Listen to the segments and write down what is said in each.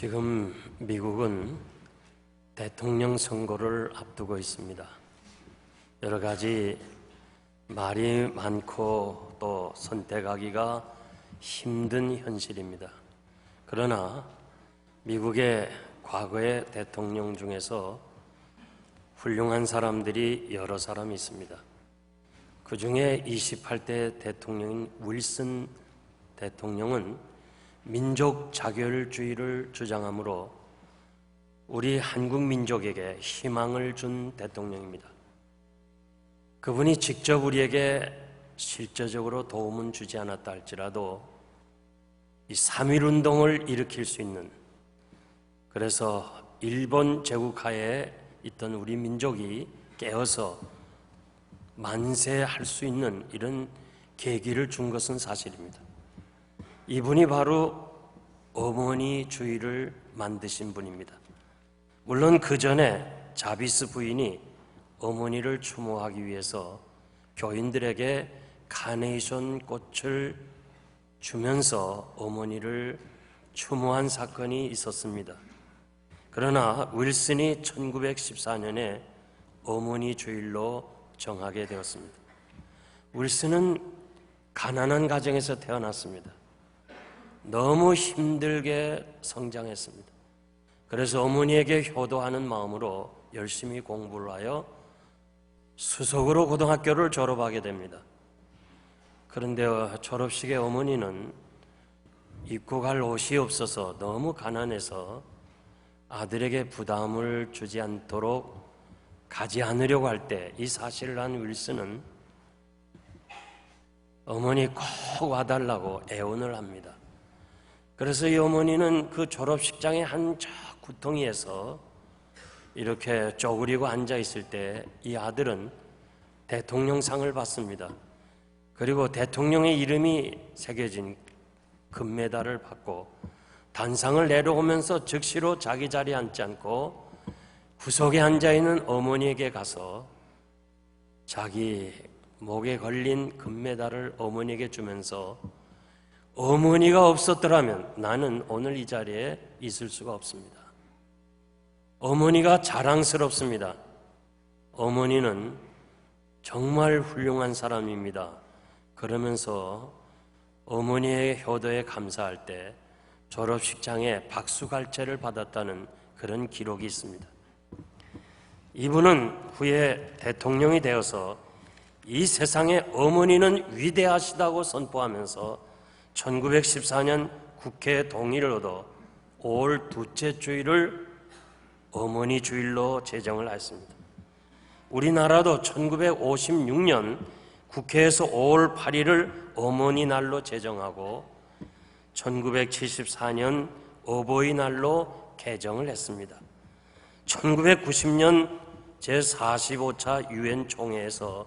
지금 미국은 대통령 선거를 앞두고 있습니다. 여러 가지 말이 많고 또 선택하기가 힘든 현실입니다. 그러나 미국의 과거의 대통령 중에서 훌륭한 사람들이 여러 사람 있습니다. 그 중에 28대 대통령인 윌슨 대통령은 민족 자결주의를 주장하므로 우리 한국 민족에게 희망을 준 대통령입니다. 그분이 직접 우리에게 실제적으로 도움은 주지 않았다 할지라도 이 3.1운동을 일으킬 수 있는, 그래서 일본 제국하에 있던 우리 민족이 깨어서 만세할 수 있는 이런 계기를 준 것은 사실입니다. 이분이 바로 어머니주의를 만드신 분입니다. 물론 그 전에 자비스 부인이 어머니를 추모하기 위해서 교인들에게 카네이션 꽃을 주면서 어머니를 추모한 사건이 있었습니다. 그러나 윌슨이 1914년에 어머니 주일로 정하게 되었습니다. 윌슨은 가난한 가정에서 태어났습니다. 너무 힘들게 성장했습니다. 그래서 어머니에게 효도하는 마음으로 열심히 공부를 하여 수석으로 고등학교를 졸업하게 됩니다. 그런데 졸업식에 어머니는 입고 갈 옷이 없어서 너무 가난해서 아들에게 부담을 주지 않도록 가지 않으려고 할 때 이 사실을 한 윌슨은 어머니 꼭 와달라고 애원을 합니다. 그래서 이 어머니는 그 졸업식장의 한 저 구덩이에서 이렇게 쪼그리고 앉아 있을 때 이 아들은 대통령상을 받습니다. 그리고 대통령의 이름이 새겨진 금메달을 받고 단상을 내려오면서 즉시로 자기 자리에 앉지 않고 구석에 앉아 있는 어머니에게 가서 자기 목에 걸린 금메달을 어머니에게 주면서 어머니가 없었더라면 나는 오늘 이 자리에 있을 수가 없습니다. 어머니가 자랑스럽습니다. 어머니는 정말 훌륭한 사람입니다. 그러면서 어머니의 효도에 감사할 때 졸업식장에 박수갈채를 받았다는 그런 기록이 있습니다. 이분은 후에 대통령이 되어서 이 세상에 어머니는 위대하시다고 선포하면서 1914년 국회 동의를 얻어 5월 둘째 주일을 어머니 주일로 제정을 했습니다. 우리나라도 1956년 국회에서 5월 8일을 어머니 날로 제정하고 1974년 어버이날로 개정을 했습니다. 1990년 제45차 유엔 총회에서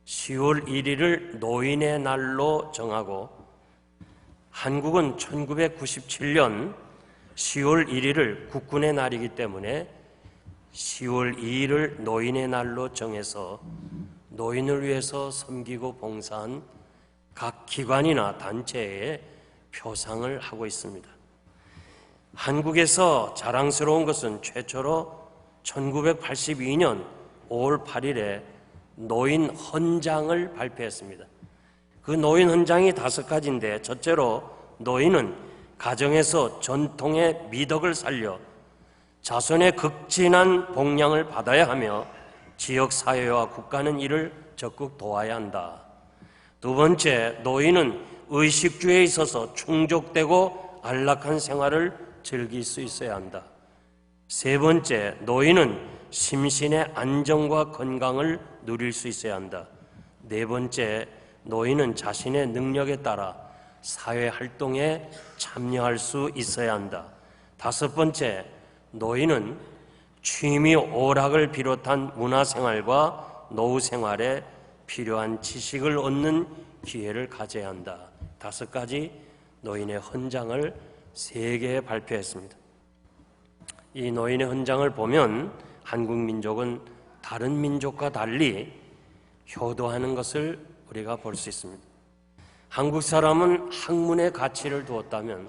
10월 1일을 노인의 날로 정하고 한국은 1997년 10월 1일을 국군의 날이기 때문에 10월 2일을 노인의 날로 정해서 노인을 위해서 섬기고 봉사한 각 기관이나 단체에 표상을 하고 있습니다. 한국에서 자랑스러운 것은 최초로 1982년 5월 8일에 노인 헌장을 발표했습니다. 그 노인 헌장이 5가지인데 첫째로 노인은 가정에서 전통의 미덕을 살려 자손의 극진한 복양을 받아야 하며 지역사회와 국가는 이를 적극 도와야 한다. 두 번째, 노인은 의식주에 있어서 충족되고 안락한 생활을 즐길 수 있어야 한다. 세 번째, 노인은 심신의 안정과 건강을 누릴 수 있어야 한다. 네 번째, 노인은 자신의 능력에 따라 사회활동에 참여할 수 있어야 한다. 다섯 번째, 노인은 취미 오락을 비롯한 문화생활과 노후생활에 필요한 지식을 얻는 기회를 가져야 한다. 5가지 노인의 헌장을 3개 발표했습니다. 이 노인의 헌장을 보면 한국 민족은 다른 민족과 달리 효도하는 것을 우리가 볼 수 있습니다. 한국 사람은 학문의 가치를 두었다면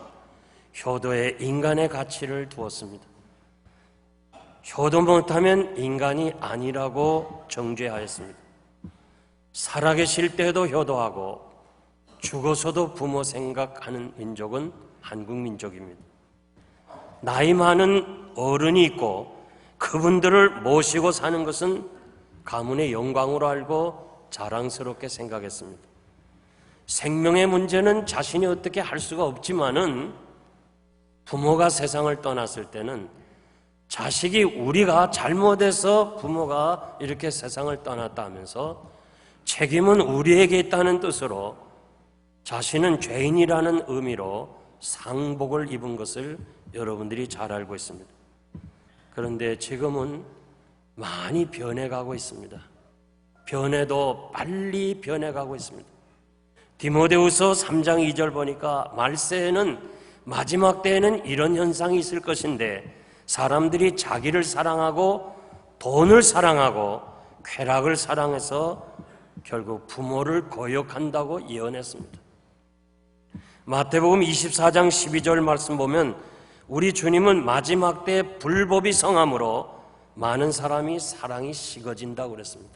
효도에 인간의 가치를 두었습니다. 효도 못하면 인간이 아니라고 정죄하였습니다. 살아계실 때도 효도하고 죽어서도 부모 생각하는 민족은 한국 민족입니다. 나이 많은 어른이 있고 그분들을 모시고 사는 것은 가문의 영광으로 알고 자랑스럽게 생각했습니다. 생명의 문제는 자신이 어떻게 할 수가 없지만은 부모가 세상을 떠났을 때는 자식이 우리가 잘못해서 부모가 이렇게 세상을 떠났다 하면서 책임은 우리에게 있다는 뜻으로 자신은 죄인이라는 의미로 상복을 입은 것을 여러분들이 잘 알고 있습니다. 그런데 지금은 많이 변해가고 있습니다. 변해도 빨리 변해가고 있습니다. 디모데후서 3장 2절 보니까 말세에는 마지막 때에는 이런 현상이 있을 것인데 사람들이 자기를 사랑하고 돈을 사랑하고 쾌락을 사랑해서 결국 부모를 거역한다고 예언했습니다. 마태복음 24장 12절 말씀 보면 우리 주님은 마지막 때 불법이 성함으로 많은 사람이 사랑이 식어진다고 그랬습니다.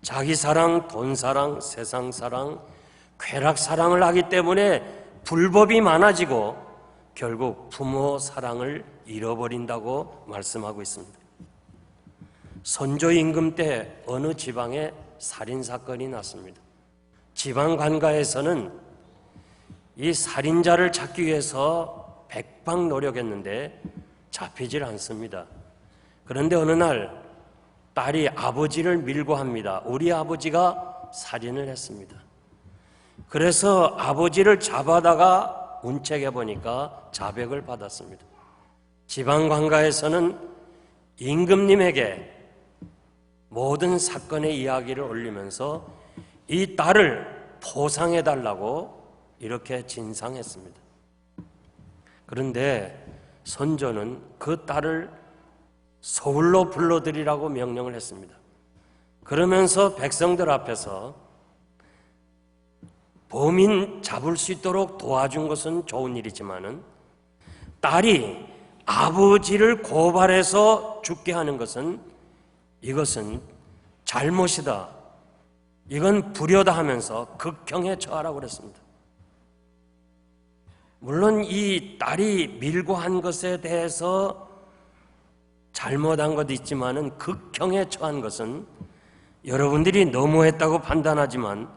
자기 사랑, 돈 사랑, 세상 사랑, 쾌락 사랑을 하기 때문에 불법이 많아지고 결국 부모 사랑을 잃어버린다고 말씀하고 있습니다. 선조 임금 때 어느 지방에 살인사건이 났습니다. 지방 관가에서는 이 살인자를 찾기 위해서 백방 노력했는데 잡히질 않습니다. 그런데 어느 날 딸이 아버지를 밀고 합니다. 우리 아버지가 살인을 했습니다. 그래서 아버지를 잡아다가 운책해 보니까 자백을 받았습니다. 지방 관가에서는 임금님에게 모든 사건의 이야기를 올리면서 이 딸을 포상해 달라고 이렇게 진상했습니다. 그런데 선조는 그 딸을 서울로 불러들이라고 명령을 했습니다. 그러면서 백성들 앞에서 범인 잡을 수 있도록 도와준 것은 좋은 일이지만은 딸이 아버지를 고발해서 죽게 하는 것은 이것은 잘못이다. 이건 불효다 하면서 극형에 처하라고 그랬습니다. 물론 이 딸이 밀고 한 것에 대해서 잘못한 것도 있지만은 극형에 처한 것은 여러분들이 너무했다고 판단하지만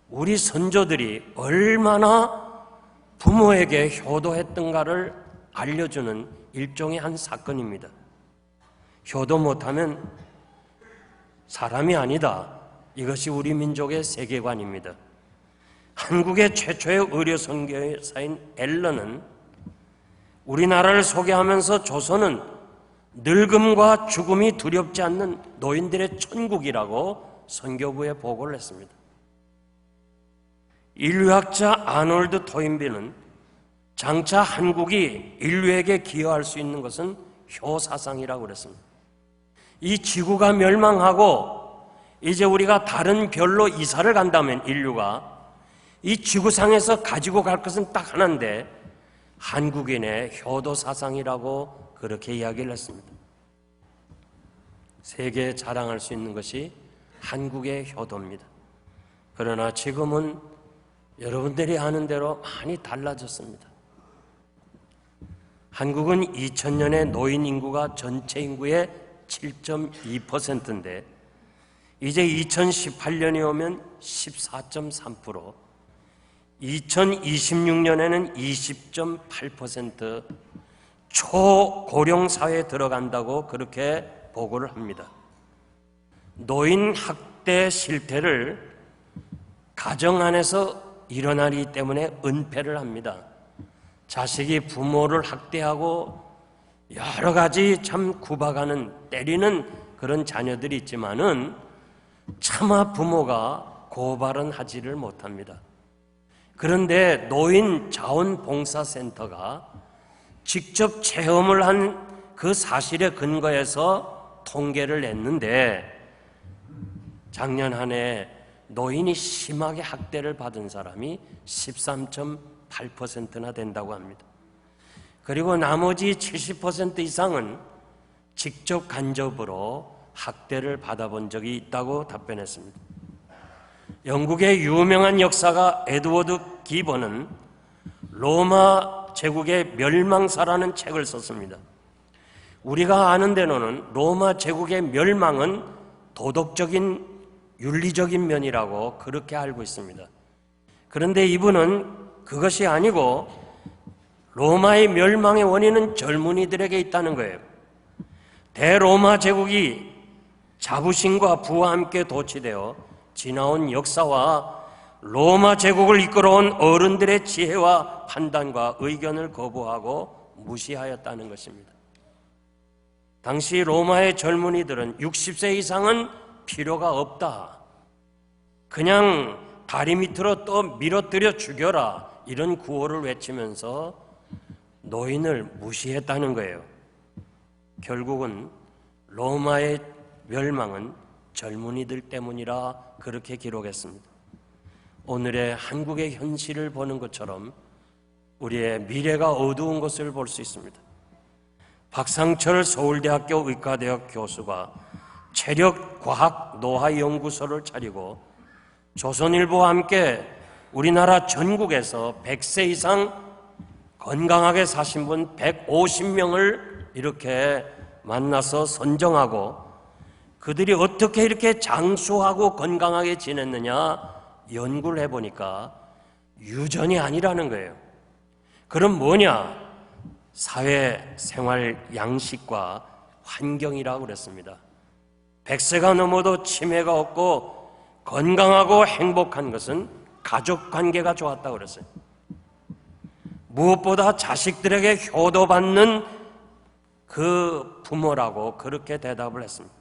우리 선조들이 얼마나 부모에게 효도했던가를 알려주는 일종의 한 사건입니다. 효도 못하면 사람이 아니다. 이것이 우리 민족의 세계관입니다. 한국의 최초의 의료 선교사인 앨런은 우리나라를 소개하면서 조선은 늙음과 죽음이 두렵지 않는 노인들의 천국이라고 선교부에 보고를 했습니다. 인류학자 아놀드 토인비는 장차 한국이 인류에게 기여할 수 있는 것은 효사상이라고 그랬습니다. 이 지구가 멸망하고 이제 우리가 다른 별로 이사를 간다면 인류가 이 지구상에서 가지고 갈 것은 딱 하나인데 한국인의 효도사상이라고 그렇게 이야기를 했습니다. 세계에 자랑할 수 있는 것이 한국의 효도입니다. 그러나 지금은 여러분들이 아는 대로 많이 달라졌습니다. 한국은 2000년에 노인 인구가 전체 인구의 7.2%인데 이제 2018년이 오면 14.3%, 2026년에는 20.8% 초고령 사회에 들어간다고 그렇게 보고를 합니다. 노인 학대 실태를 가정 안에서 일어나기 때문에 은폐를 합니다. 자식이 부모를 학대하고 여러 가지 참 구박하는 때리는 그런 자녀들이 있지만은 차마 부모가 고발은 하지를 못합니다. 그런데 노인 자원봉사센터가 직접 체험을 한 그 사실에 근거해서 통계를 냈는데 작년 한 해 노인이 심하게 학대를 받은 사람이 13.8 8%나 된다고 합니다. 그리고 나머지 70% 이상은 직접 간접으로 학대를 받아본 적이 있다고 답변했습니다. 영국의 유명한 역사가 에드워드 기번은 로마 제국의 멸망사라는 책을 썼습니다. 우리가 아는 대로는 로마 제국의 멸망은 도덕적인 윤리적인 면이라고 그렇게 알고 있습니다. 그런데 이분은 그것이 아니고 로마의 멸망의 원인은 젊은이들에게 있다는 거예요. 대로마 제국이 자부심과 부와 함께 도취되어 지나온 역사와 로마 제국을 이끌어온 어른들의 지혜와 판단과 의견을 거부하고 무시하였다는 것입니다. 당시 로마의 젊은이들은 60세 이상은 필요가 없다. 그냥 다리 밑으로 또 밀어뜨려 죽여라. 이런 구호를 외치면서 노인을 무시했다는 거예요. 결국은 로마의 멸망은 젊은이들 때문이라 그렇게 기록했습니다. 오늘의 한국의 현실을 보는 것처럼 우리의 미래가 어두운 것을 볼 수 있습니다. 박상철 서울대학교 의과대학 교수가 체력과학노화연구소를 차리고 조선일보와 함께 우리나라 전국에서 100세 이상 건강하게 사신 분 150명을 이렇게 만나서 선정하고 그들이 어떻게 이렇게 장수하고 건강하게 지냈느냐 연구를 해보니까 유전이 아니라는 거예요. 그럼 뭐냐? 사회생활 양식과 환경이라고 그랬습니다. 100세가 넘어도 치매가 없고 건강하고 행복한 것은 가족관계가 좋았다고 그랬어요. 무엇보다 자식들에게 효도받는 그 부모라고 그렇게 대답을 했습니다.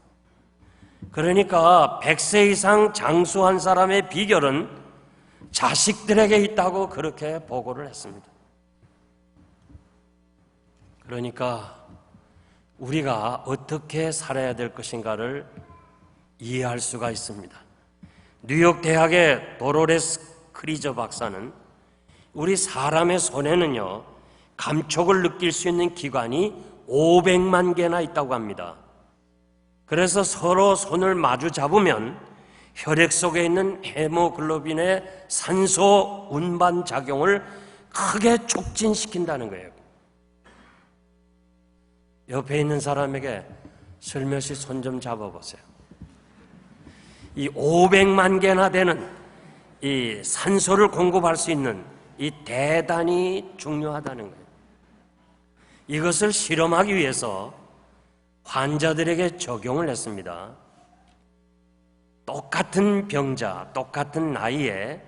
그러니까 100세 이상 장수한 사람의 비결은 자식들에게 있다고 그렇게 보고를 했습니다. 그러니까 우리가 어떻게 살아야 될 것인가를 이해할 수가 있습니다. 뉴욕 대학의 도로레스 크리저 박사는 우리 사람의 손에는요, 감촉을 느낄 수 있는 기관이 500만 개나 있다고 합니다. 그래서 서로 손을 마주 잡으면 혈액 속에 있는 헤모글로빈의 산소 운반 작용을 크게 촉진시킨다는 거예요. 옆에 있는 사람에게 슬며시 손 좀 잡아보세요. 이 500만 개나 되는 이 산소를 공급할 수 있는 이 대단히 중요하다는 거예요. 이것을 실험하기 위해서 환자들에게 적용을 했습니다. 똑같은 병자, 똑같은 나이에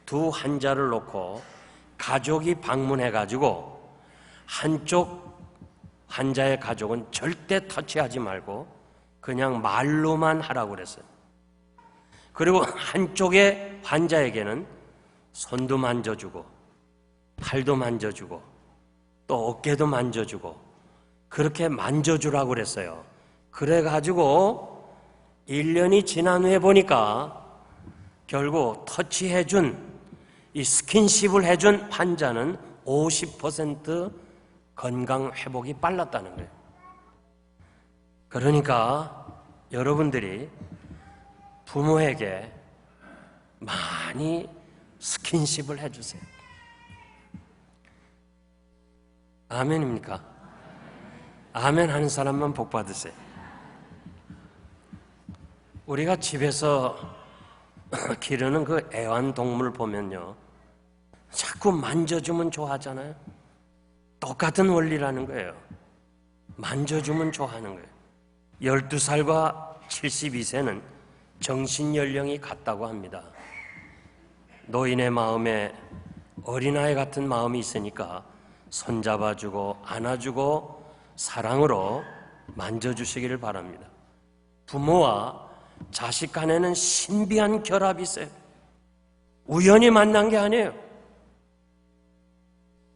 두 환자를 놓고 가족이 방문해가지고 한쪽 환자의 가족은 절대 터치하지 말고 그냥 말로만 하라고 그랬어요. 그리고 한쪽의 환자에게는 손도 만져주고 팔도 만져주고 또 어깨도 만져주고 그렇게 만져주라고 그랬어요. 그래가지고 1년이 지난 후에 보니까 결국 터치해준 이 스킨십을 해준 환자는 50% 건강 회복이 빨랐다는 거예요. 그러니까 여러분들이 부모에게 많이 스킨십을 해주세요. 아멘입니까? 아멘 하는 사람만 복 받으세요. 우리가 집에서 기르는 그 애완동물 보면요, 자꾸 만져주면 좋아하잖아요. 똑같은 원리라는 거예요. 만져주면 좋아하는 거예요. 12살과 72세는 정신연령이 같다고 합니다. 노인의 마음에 어린아이 같은 마음이 있으니까 손잡아주고 안아주고 사랑으로 만져주시기를 바랍니다. 부모와 자식 간에는 신비한 결합이 있어요. 우연히 만난 게 아니에요.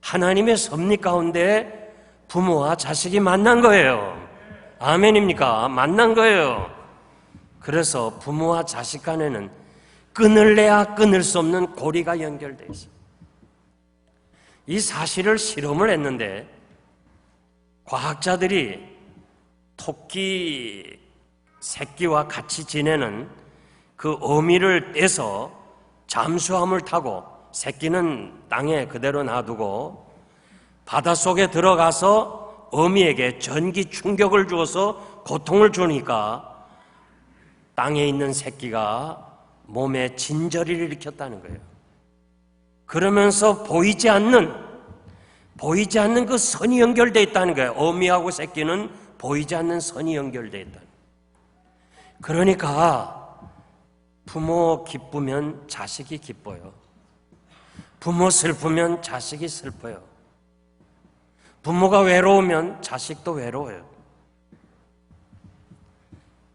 하나님의 섭리 가운데 부모와 자식이 만난 거예요. 아멘입니까? 만난 거예요. 그래서 부모와 자식 간에는 끊을래야 끊을 수 없는 고리가 연결되어 있어요. 이 사실을 실험을 했는데 과학자들이 토끼 새끼와 같이 지내는 그 어미를 떼서 잠수함을 타고 새끼는 땅에 그대로 놔두고 바닷속에 들어가서 어미에게 전기 충격을 주어서 고통을 주니까 땅에 있는 새끼가 몸에 진저리를 일으켰다는 거예요. 그러면서 보이지 않는 그 선이 연결되어 있다는 거예요. 어미하고 새끼는 보이지 않는 선이 연결되어 있다. 그러니까 부모 기쁘면 자식이 기뻐요. 부모 슬프면 자식이 슬퍼요. 부모가 외로우면 자식도 외로워요.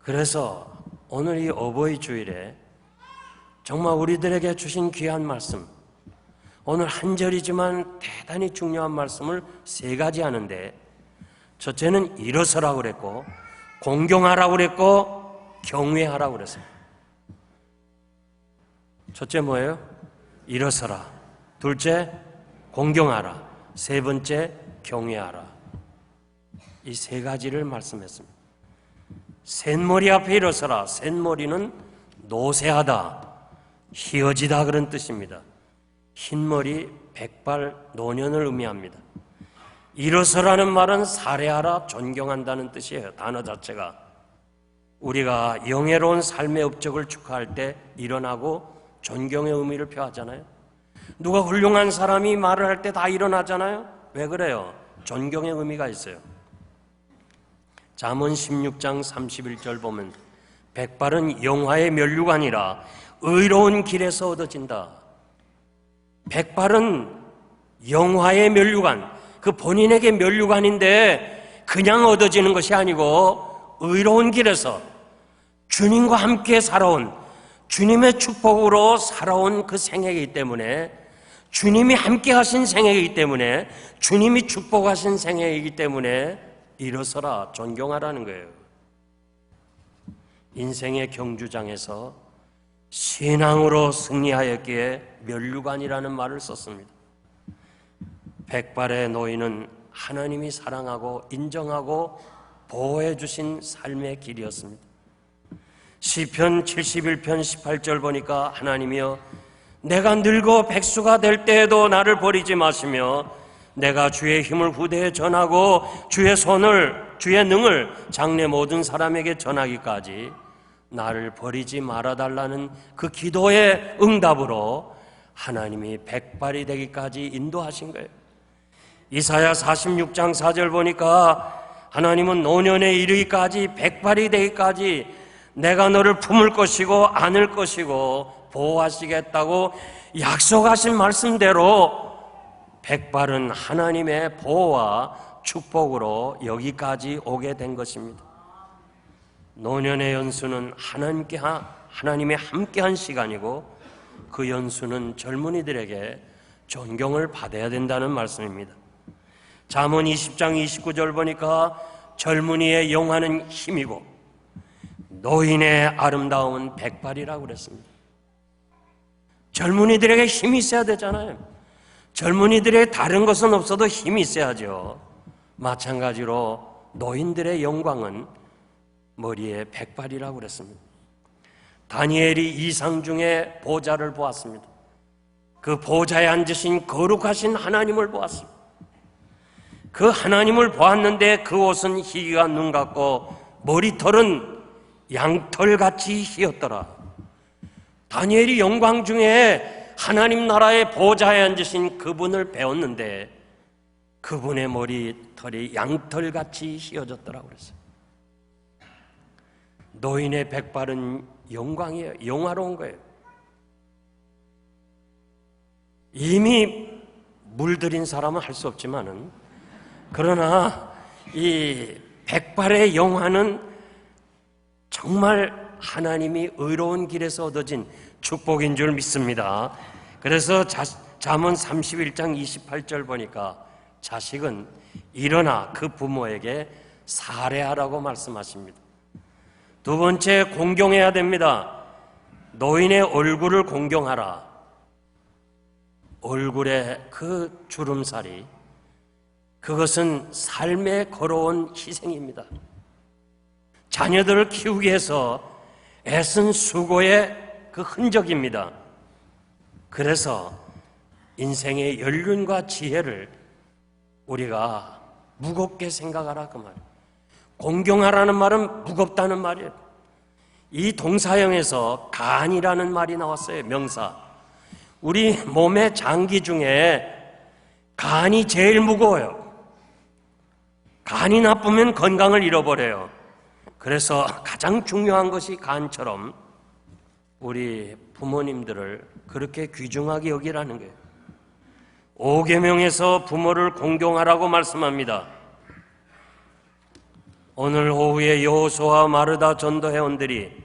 그래서 오늘 이 어버이 주일에 정말 우리들에게 주신 귀한 말씀, 오늘 한 절이지만 대단히 중요한 말씀을 세 가지 하는데, 첫째는 일어서라고 그랬고, 공경하라고 그랬고, 경외하라고 그랬어요. 첫째 뭐예요? 일어서라. 둘째, 공경하라. 세 번째, 경외하라. 이 세 가지를 말씀했습니다. 샛머리 앞에 일어서라. 샛머리는 노쇠하다, 희어지다 그런 뜻입니다. 흰머리, 백발, 노년을 의미합니다. 일어서라는 말은 살해하라, 존경한다는 뜻이에요. 단어 자체가. 우리가 영예로운 삶의 업적을 축하할 때 일어나고 존경의 의미를 표하잖아요. 누가 훌륭한 사람이 말을 할 때 다 일어나잖아요. 왜 그래요? 존경의 의미가 있어요. 잠언 16장 31절 보면 백발은 영화의 면류관이라 의로운 길에서 얻어진다. 백발은 영화의 면류관, 그 본인에게 면류관인데 그냥 얻어지는 것이 아니고 의로운 길에서 주님과 함께 살아온, 주님의 축복으로 살아온 그 생애이기 때문에, 주님이 함께 하신 생애이기 때문에, 주님이 축복하신 생애이기 때문에 일어서라, 존경하라는 거예요. 인생의 경주장에서 신앙으로 승리하였기에 면류관이라는 말을 썼습니다. 백발의 노인은 하나님이 사랑하고 인정하고 보호해 주신 삶의 길이었습니다. 시편 71편 18절 보니까 하나님이여 내가 늙어 백수가 될 때에도 나를 버리지 마시며 내가 주의 힘을 후대에 전하고 주의 능을 장래 모든 사람에게 전하기까지 나를 버리지 말아달라는 그 기도의 응답으로 하나님이 백발이 되기까지 인도하신 거예요. 이사야 46장 4절 보니까 하나님은 노년에 이르기까지 백발이 되기까지 내가 너를 품을 것이고 안을 것이고 보호하시겠다고 약속하신 말씀대로 백발은 하나님의 보호와 축복으로 여기까지 오게 된 것입니다. 노년의 연수는 하나님의 함께한 시간이고 그 연수는 젊은이들에게 존경을 받아야 된다는 말씀입니다. 잠언 20장 29절 보니까 젊은이의 영화는 힘이고 노인의 아름다움은 백발이라고 그랬습니다. 젊은이들에게 힘이 있어야 되잖아요. 젊은이들의 다른 것은 없어도 힘이 있어야죠. 마찬가지로 노인들의 영광은 머리에 백발이라고 그랬습니다. 다니엘이 이상 중에 보좌를 보았습니다. 그 보좌에 앉으신 거룩하신 하나님을 보았습니다. 그 하나님을 보았는데 그 옷은 희가 눈 같고 머리털은 양털같이 희었더라. 다니엘이 영광 중에 하나님 나라의 보좌에 앉으신 그분을 배웠는데 그분의 머리털이 양털같이 희어졌더라고 그랬어요. 노인의 백발은 영광이에요. 영화로운 거예요. 이미 물들인 사람은 할 수 없지만은, 그러나 이 백발의 영화는 정말 하나님이 의로운 길에서 얻어진 축복인 줄 믿습니다. 그래서 잠언 31장 28절 보니까 자식은 일어나 그 부모에게 살해하라고 말씀하십니다. 두 번째, 공경해야 됩니다. 노인의 얼굴을 공경하라. 얼굴에 그 주름살이, 그것은 삶에 걸어온 희생입니다. 자녀들을 키우기 위해서 애쓴 수고의 그 흔적입니다. 그래서 인생의 연륜과 지혜를 우리가 무겁게 생각하라 그 말. 공경하라는 말은 무겁다는 말이에요. 이 동사형에서 간이라는 말이 나왔어요. 명사. 우리 몸의 장기 중에 간이 제일 무거워요. 간이 나쁘면 건강을 잃어버려요. 그래서 가장 중요한 것이 간처럼 우리 부모님들을 그렇게 귀중하게 여기라는 거예요. 5계명에서 부모를 공경하라고 말씀합니다. 오늘 오후에 여호수아와 마르다 전도회원들이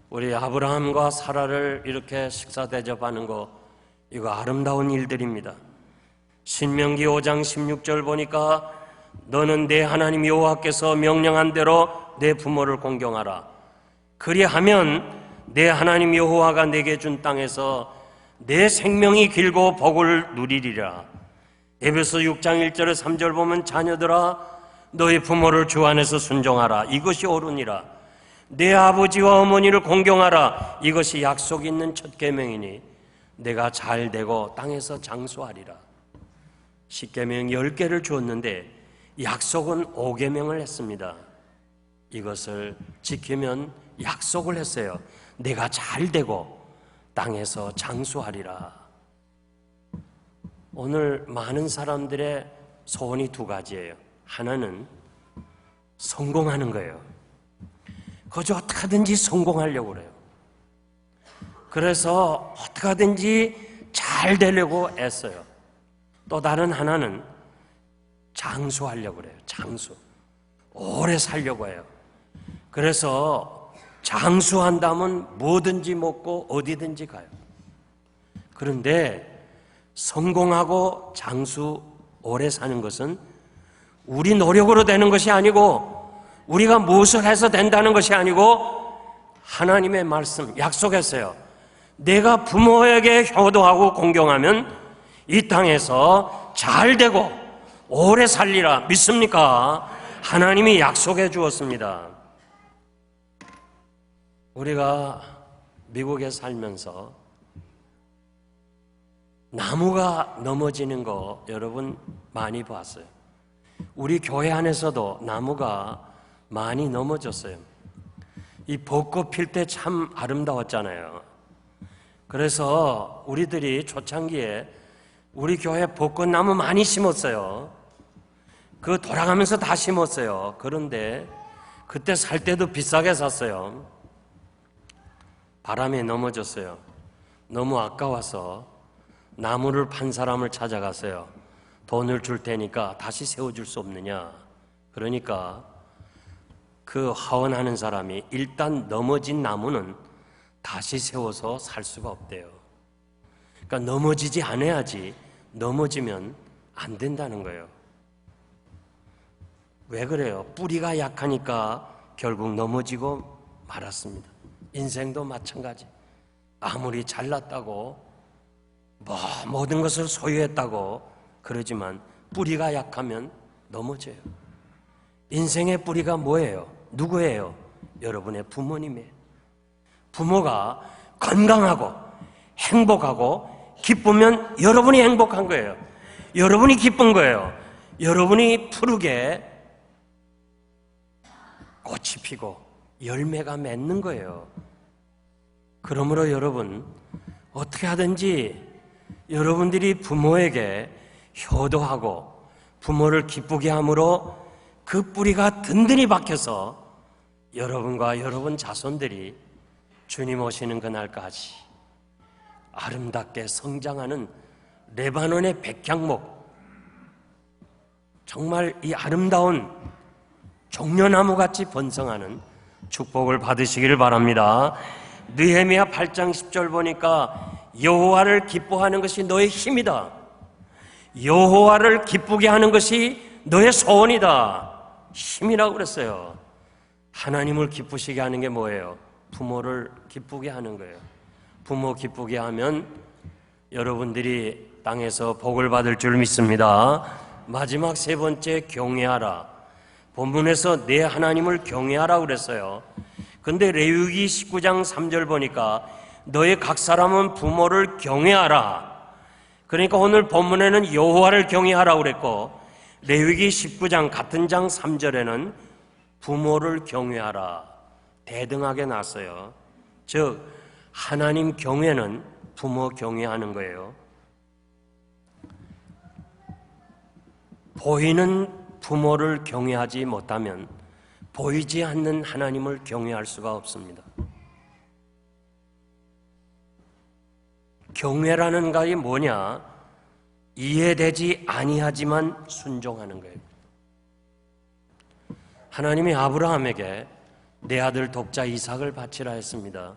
우리 아브라함과 사라를 이렇게 식사 대접하는 거, 이거 아름다운 일들입니다. 신명기 5장 16절 보니까 너는 내 하나님 여호와께서 명령한 대로 내 부모를 공경하라. 그리하면 내 하나님 여호와가 내게 준 땅에서 내 생명이 길고 복을 누리리라. 에베소 6장 1절에 3절 보면 자녀들아 너희 부모를 주 안에서 순종하라. 이것이 옳으니라. 내 아버지와 어머니를 공경하라. 이것이 약속 있는 첫 계명이니 내가 잘 되고 땅에서 장수하리라. 10계명 10개를 주었는데 약속은 5계명을 했습니다. 이것을 지키면 약속을 했어요. 내가 잘 되고 땅에서 장수하리라. 오늘 많은 사람들의 소원이 두 가지예요. 하나는 성공하는 거예요. 그저 어떻게 하든지 성공하려고 그래요. 그래서 어떻게 하든지 잘 되려고 애써요. 또 다른 하나는 장수하려고 그래요. 장수. 오래 살려고 해요. 그래서 장수한다면 뭐든지 먹고 어디든지 가요. 그런데 성공하고 장수 오래 사는 것은 우리 노력으로 되는 것이 아니고 우리가 무엇을 해서 된다는 것이 아니고 하나님의 말씀 약속했어요. 내가 부모에게 효도하고 공경하면 이 땅에서 잘 되고 오래 살리라. 믿습니까? 하나님이 약속해 주었습니다. 우리가 미국에 살면서 나무가 넘어지는 거 여러분 많이 봤어요. 우리 교회 안에서도 나무가 많이 넘어졌어요. 이 벚꽃 필 때 참 아름다웠잖아요. 그래서 우리들이 초창기에 우리 교회 벚꽃나무 많이 심었어요. 그 돌아가면서 다 심었어요. 그런데 그때 살 때도 비싸게 샀어요. 바람에 넘어졌어요. 너무 아까워서 나무를 판 사람을 찾아갔어요. 돈을 줄 테니까 다시 세워줄 수 없느냐. 그러니까 그 하원하는 사람이 일단 넘어진 나무는 다시 세워서 살 수가 없대요. 그러니까 넘어지지 않아야지. 넘어지면 안 된다는 거예요. 왜 그래요? 뿌리가 약하니까 결국 넘어지고 말았습니다. 인생도 마찬가지. 아무리 잘났다고 모든 것을 소유했다고 그러지만 뿌리가 약하면 넘어져요. 인생의 뿌리가 뭐예요? 누구예요? 여러분의 부모님이에요. 부모가 건강하고 행복하고 기쁘면 여러분이 행복한 거예요. 여러분이 기쁜 거예요. 여러분이 푸르게 꽃이 피고 열매가 맺는 거예요. 그러므로 여러분 어떻게 하든지 여러분들이 부모에게 효도하고 부모를 기쁘게 함으로 그 뿌리가 든든히 박혀서 여러분과 여러분 자손들이 주님 오시는 그날까지 아름답게 성장하는 레바논의 백향목, 정말 이 아름다운 종려나무같이 번성하는 축복을 받으시기를 바랍니다. 느헤미야 8장 10절 보니까 여호와를 기뻐하는 것이 너의 힘이다. 여호와를 기쁘게 하는 것이 너의 소원이다. 힘이라고 그랬어요. 하나님을 기쁘시게 하는 게 뭐예요? 부모를 기쁘게 하는 거예요. 부모 기쁘게 하면 여러분들이 땅에서 복을 받을 줄 믿습니다. 마지막 세 번째, 경외하라. 본문에서 내 하나님을 경외하라 그랬어요. 근데 레위기 19장 3절 보니까 너의 각 사람은 부모를 경외하라. 그러니까 오늘 본문에는 여호와를 경외하라 그랬고, 레위기 19장 같은 장 3절에는 부모를 경외하라 대등하게 났어요. 즉 하나님 경외는 부모 경외하는 거예요. 보이는 부모를 경외하지 못하면 보이지 않는 하나님을 경외할 수가 없습니다. 경외라는 것이 뭐냐? 이해되지 아니하지만 순종하는 거예요. 하나님이 아브라함에게 내 아들 독자 이삭을 바치라 했습니다.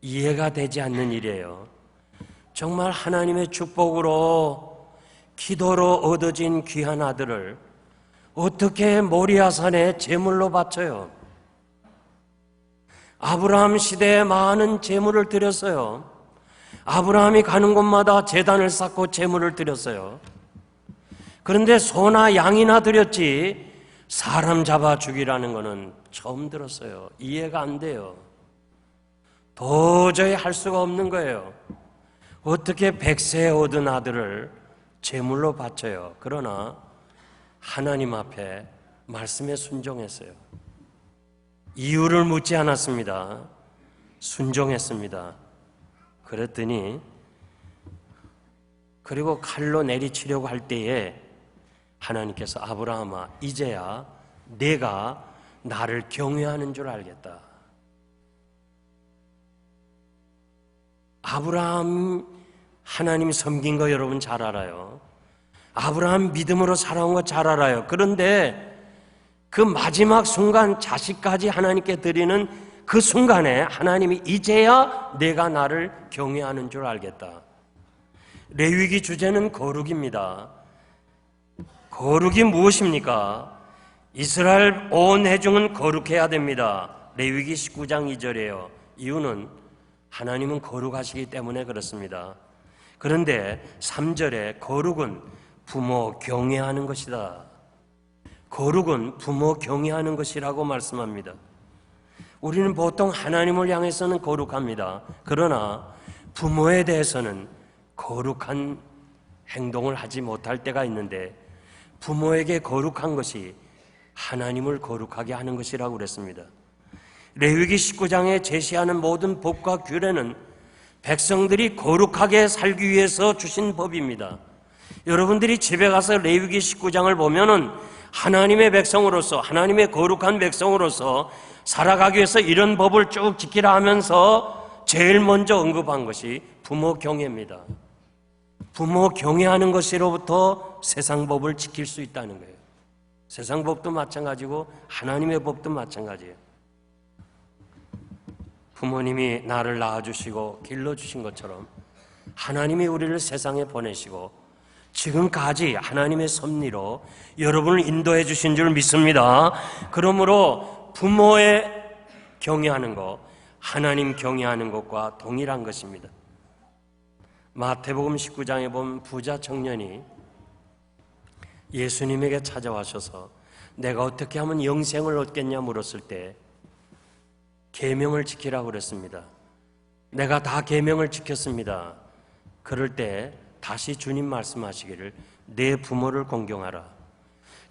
이해가 되지 않는 일이에요. 정말 하나님의 축복으로 기도로 얻어진 귀한 아들을 어떻게 모리아산에 제물로 바쳐요? 아브라함 시대에 많은 제물을 드렸어요. 아브라함이 가는 곳마다 제단을 쌓고 제물을 드렸어요. 그런데 소나 양이나 드렸지 사람 잡아 죽이라는 것은 처음 들었어요. 이해가 안 돼요. 도저히 할 수가 없는 거예요. 어떻게 100세 얻은 아들을 제물로 바쳐요? 그러나 하나님 앞에 말씀에 순종했어요. 이유를 묻지 않았습니다. 순종했습니다. 그랬더니 그리고 칼로 내리치려고 할 때에 하나님께서 아브라함아 이제야 내가 나를 경외하는 줄 알겠다. 아브라함 하나님 섬긴 거 여러분 잘 알아요. 아브라함 믿음으로 살아온 거 잘 알아요. 그런데 그 마지막 순간 자식까지 하나님께 드리는 그 순간에 하나님이 이제야 내가 나를 경외하는 줄 알겠다. 레위기 주제는 거룩입니다. 거룩이 무엇입니까? 이스라엘 온 회중은 거룩해야 됩니다. 레위기 19장 2절이에요. 이유는 하나님은 거룩하시기 때문에 그렇습니다. 그런데 3절에 거룩은 부모 경외하는 것이다. 거룩은 부모 경외하는 것이라고 말씀합니다. 우리는 보통 하나님을 향해서는 거룩합니다. 그러나 부모에 대해서는 거룩한 행동을 하지 못할 때가 있는데 부모에게 거룩한 것이 하나님을 거룩하게 하는 것이라고 그랬습니다. 레위기 19장에 제시하는 모든 법과 규례는 백성들이 거룩하게 살기 위해서 주신 법입니다. 여러분들이 집에 가서 레위기 19장을 보면은 하나님의 백성으로서, 하나님의 거룩한 백성으로서 살아가기 위해서 이런 법을 쭉 지키라 하면서 제일 먼저 언급한 것이 부모 경외입니다. 부모 경외하는 것으로부터 세상 법을 지킬 수 있다는 거예요. 세상 법도 마찬가지고 하나님의 법도 마찬가지예요. 부모님이 나를 낳아주시고 길러주신 것처럼 하나님이 우리를 세상에 보내시고 지금까지 하나님의 섭리로 여러분을 인도해 주신 줄 믿습니다. 그러므로 부모에 경외하는 것, 하나님 경외하는 것과 동일한 것입니다. 마태복음 19장에 보면 부자 청년이 예수님에게 찾아와셔서 내가 어떻게 하면 영생을 얻겠냐 물었을 때 계명을 지키라고 그랬습니다. 내가 다 계명을 지켰습니다. 그럴 때 다시 주님 말씀하시기를 내 부모를 공경하라.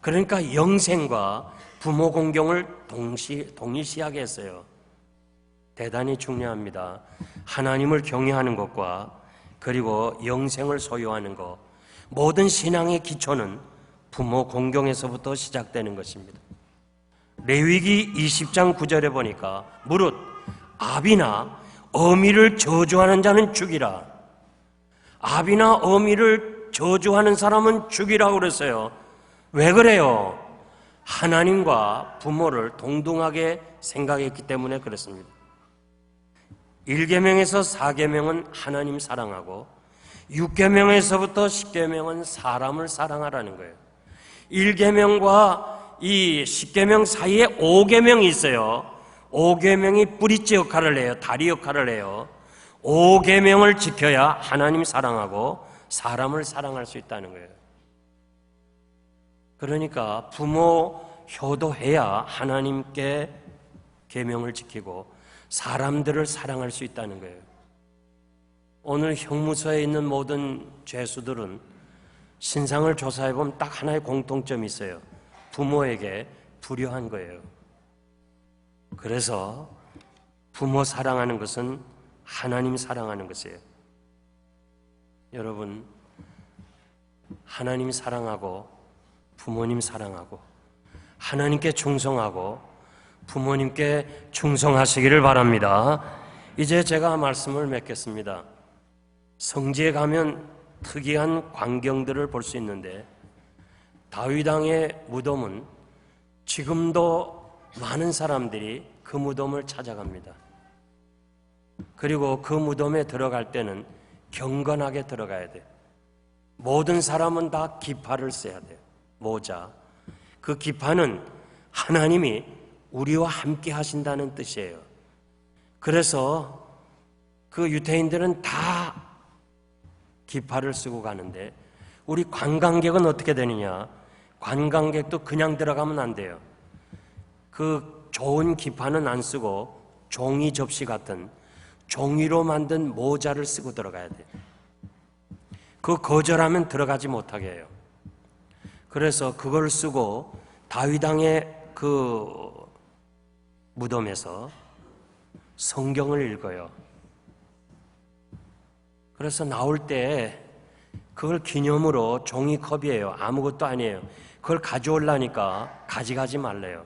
그러니까 영생과 부모 공경을 동일시하게 했어요. 대단히 중요합니다. 하나님을 경외하는 것과 그리고 영생을 소유하는 것, 모든 신앙의 기초는 부모 공경에서부터 시작되는 것입니다. 레위기 20장 9절에 보니까 무릇 아비나 어미를 저주하는 자는 죽이라. 아비나 어미를 저주하는 사람은 죽이라고 그랬어요. 왜 그래요? 하나님과 부모를 동등하게 생각했기 때문에 그렇습니다. 1계명에서 4계명은 하나님 사랑하고 6계명에서부터 10계명은 사람을 사랑하라는 거예요. 1계명과 이 10계명 사이에 5계명이 있어요. 5계명이 뿌리째 역할을 해요. 다리 역할을 해요. 5계명을 지켜야 하나님 사랑하고 사람을 사랑할 수 있다는 거예요. 그러니까 부모 효도해야 하나님께 계명을 지키고 사람들을 사랑할 수 있다는 거예요. 오늘 형무소에 있는 모든 죄수들은 신상을 조사해 보면 딱 하나의 공통점이 있어요. 부모에게 불효한 거예요. 그래서 부모 사랑하는 것은 하나님 사랑하는 것이에요. 여러분, 하나님 사랑하고 부모님 사랑하고 하나님께 충성하고 부모님께 충성하시기를 바랍니다. 이제 제가 말씀을 맺겠습니다. 성지에 가면 특이한 광경들을 볼 수 있는데 다윗 왕의 무덤은 지금도 많은 사람들이 그 무덤을 찾아갑니다. 그리고 그 무덤에 들어갈 때는 경건하게 들어가야 돼요. 모든 사람은 다 기파를 써야 돼요. 모자. 그 기파는 하나님이 우리와 함께 하신다는 뜻이에요. 그래서 그 유대인들은 다 기파를 쓰고 가는데 우리 관광객은 어떻게 되느냐? 관광객도 그냥 들어가면 안 돼요. 그 좋은 기파는 안 쓰고 종이 접시 같은 종이로 만든 모자를 쓰고 들어가야 돼요. 그 거절하면 들어가지 못하게 해요. 그래서 그걸 쓰고 다윗 왕의 그 무덤에서 성경을 읽어요. 그래서 나올 때 그걸 기념으로 종이컵이에요. 아무것도 아니에요. 그걸 가져오려니까 가져가지 말래요.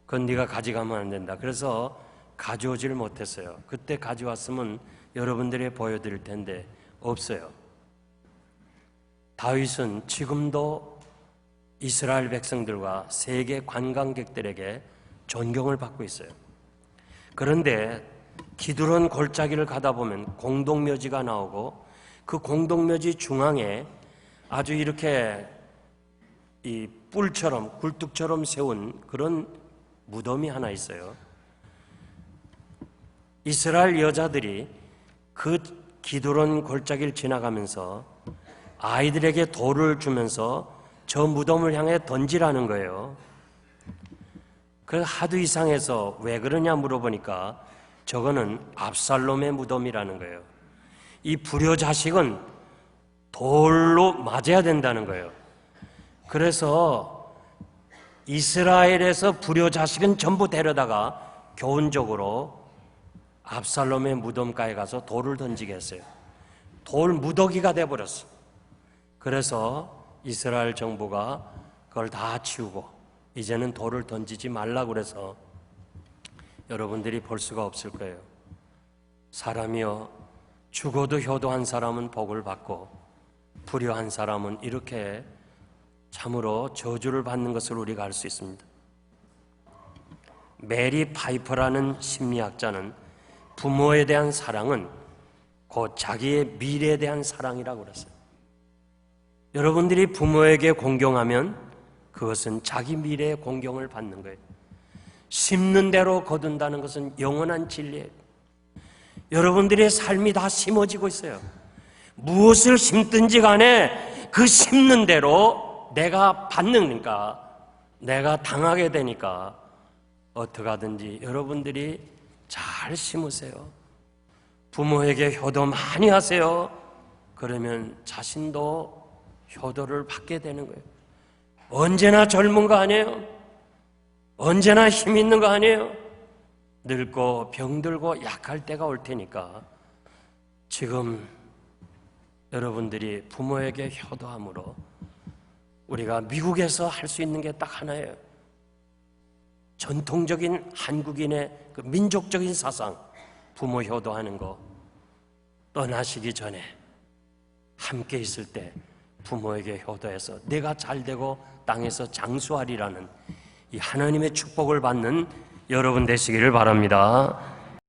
그건 네가 가져가면 안 된다. 그래서 가져오지를 못했어요. 그때 가져왔으면 여러분들이 보여드릴 텐데 없어요. 다윗은 지금도 이스라엘 백성들과 세계 관광객들에게 존경을 받고 있어요. 그런데 기드론 골짜기를 가다 보면 공동묘지가 나오고 그 공동묘지 중앙에 아주 이렇게 이 뿔처럼 굴뚝처럼 세운 그런 무덤이 하나 있어요. 이스라엘 여자들이 그 기드론 골짜기를 지나가면서 아이들에게 돌을 주면서 저 무덤을 향해 던지라는 거예요. 그래서 하도 이상해서 왜 그러냐 물어보니까 저거는 압살롬의 무덤이라는 거예요. 이 불효자식은 돌로 맞아야 된다는 거예요. 그래서 이스라엘에서 불효자식은 전부 데려다가 교훈적으로 압살롬의 무덤가에 가서 돌을 던지게 했어요. 돌 무더기가 돼버렸어. 그래서 이스라엘 정부가 그걸 다 치우고 이제는 돌을 던지지 말라고 그래서 여러분들이 볼 수가 없을 거예요. 사람이여, 죽어도 효도한 사람은 복을 받고 불효한 사람은 이렇게 참으로 저주를 받는 것을 우리가 알 수 있습니다. 메리 파이퍼라는 심리학자는 부모에 대한 사랑은 곧 자기의 미래에 대한 사랑이라고 그랬어요. 여러분들이 부모에게 공경하면 그것은 자기 미래의 공경을 받는 거예요. 심는 대로 거둔다는 것은 영원한 진리예요. 여러분들의 삶이 다 심어지고 있어요. 무엇을 심든지 간에 그 심는 대로 내가 받는니까, 내가 당하게 되니까 어떻게 하든지 여러분들이 잘 심으세요. 부모에게 효도 많이 하세요. 그러면 자신도 효도를 받게 되는 거예요. 언제나 젊은 거 아니에요? 언제나 힘 있는 거 아니에요? 늙고 병들고 약할 때가 올 테니까 지금 여러분들이 부모에게 효도함으로 우리가 미국에서 할 수 있는 게 딱 하나예요. 전통적인 한국인의 그 민족적인 사상, 부모 효도하는 거 떠나시기 전에 함께 있을 때 부모에게 효도해서 내가 잘되고 땅에서 장수하리라는 이 하나님의 축복을 받는 여러분 되시기를 바랍니다.